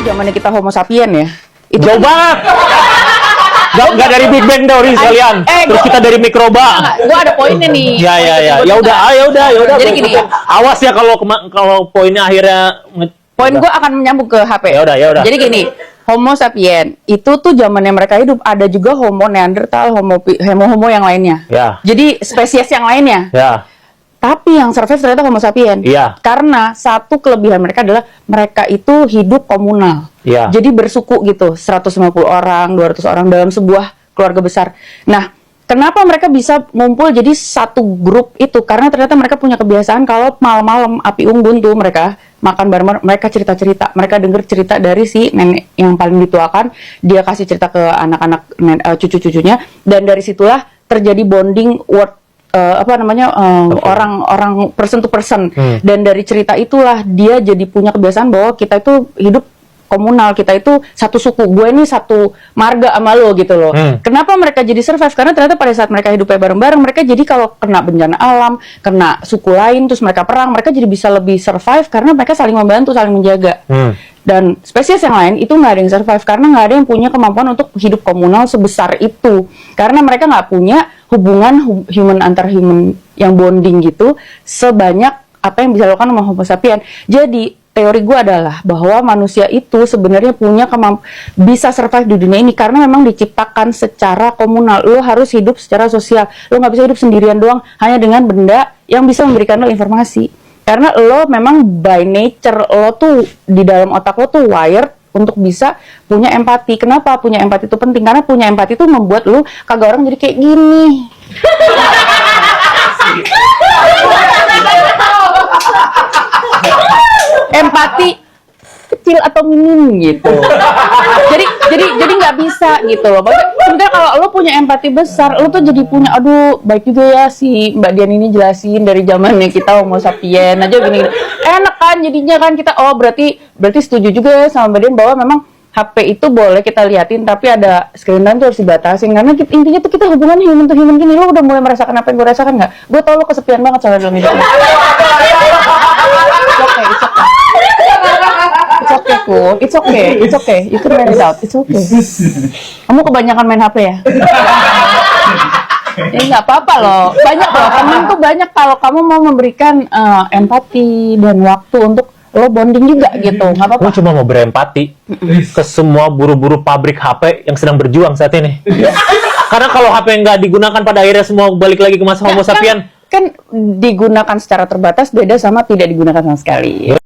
zamannya kita Homo sapien ya. Itu jauh banget. Gak dari Big Bang Theory sekalian. Terus kita dari mikroba. Gua ada poinnya nih. Ya udah. Jadi gini. Awas ya kalau poinnya akhirnya Poin gua akan menyambung ke HP. Ya udah. Jadi gini, Homo sapien itu tuh zamannya mereka hidup, ada juga Homo Neanderthal, Homo yang lainnya. Ya. Jadi spesies yang lainnya. Ya. Tapi yang survive ternyata Homo sapien. Iya. Karena satu kelebihan mereka adalah mereka itu hidup komunal. Iya. Jadi bersuku gitu, 150 orang, 200 orang dalam sebuah keluarga besar. Nah, kenapa mereka bisa ngumpul jadi satu grup itu? Karena ternyata mereka punya kebiasaan kalau malam-malam api unggun tuh mereka makan bareng, mereka cerita-cerita. Mereka dengar cerita dari si nenek yang paling dituakan, dia kasih cerita ke anak-anak cucu-cucunya, dan dari situlah terjadi bonding orang person to person. Dan dari cerita itulah dia jadi punya kebiasaan bahwa kita itu hidup komunal, kita itu satu suku, gue ini satu marga sama lo gitu loh. Kenapa mereka jadi survive? Karena ternyata pada saat mereka hidupnya bareng-bareng, mereka jadi kalau kena bencana alam, kena suku lain, terus mereka perang, mereka jadi bisa lebih survive karena mereka saling membantu, saling menjaga. Dan spesies yang lain itu nggak ada yang survive karena nggak ada yang punya kemampuan untuk hidup komunal sebesar itu. Karena mereka nggak punya hubungan human antar human yang bonding gitu sebanyak apa yang bisa dilakukan sama Homo sapien. Jadi teori gue adalah bahwa manusia itu sebenarnya punya bisa survive di dunia ini karena memang diciptakan secara komunal. Lo harus hidup secara sosial. Lo nggak bisa hidup sendirian doang hanya dengan benda yang bisa memberikan lo informasi. Karena lo memang by nature lo tuh di dalam otak lo tuh wired untuk bisa punya empati. Kenapa punya empati itu penting? Karena punya empati itu membuat lo kagak orang jadi kayak gini. Empati kecil atau minim gitu. jadi nggak bisa gitu loh. Sebenarnya kalau lo punya empati besar, lo tuh jadi punya, aduh baik juga ya si Mbak Dian ini jelasin dari zamannya kita Homo sapien aja gini. Enak kan jadinya kan kita, oh berarti setuju juga ya sama Mbak Dian bahwa memang HP itu boleh kita liatin tapi ada screen time tuh harus dibatasin karena intinya tuh kita hubungan human to human gini. Lo udah mulai merasakan apa yang gue rasakan nggak? Gue tau lo kesepian banget soalnya dalam hidup lo. It's okay. You can manage it out. It's okay. Kamu kebanyakan main HP ya? Ya nggak apa-apa loh. Banyak loh. Temen tuh banyak kalau kamu mau memberikan empati dan waktu untuk lo bonding juga gitu. Nggak apa-apa. Gue cuma mau berempati ke semua buru-buru pabrik HP yang sedang berjuang saat ini. Karena kalau HP nggak digunakan pada akhirnya semua balik lagi ke masa Homo sapien. Kan digunakan secara terbatas beda sama tidak digunakan sama sekali.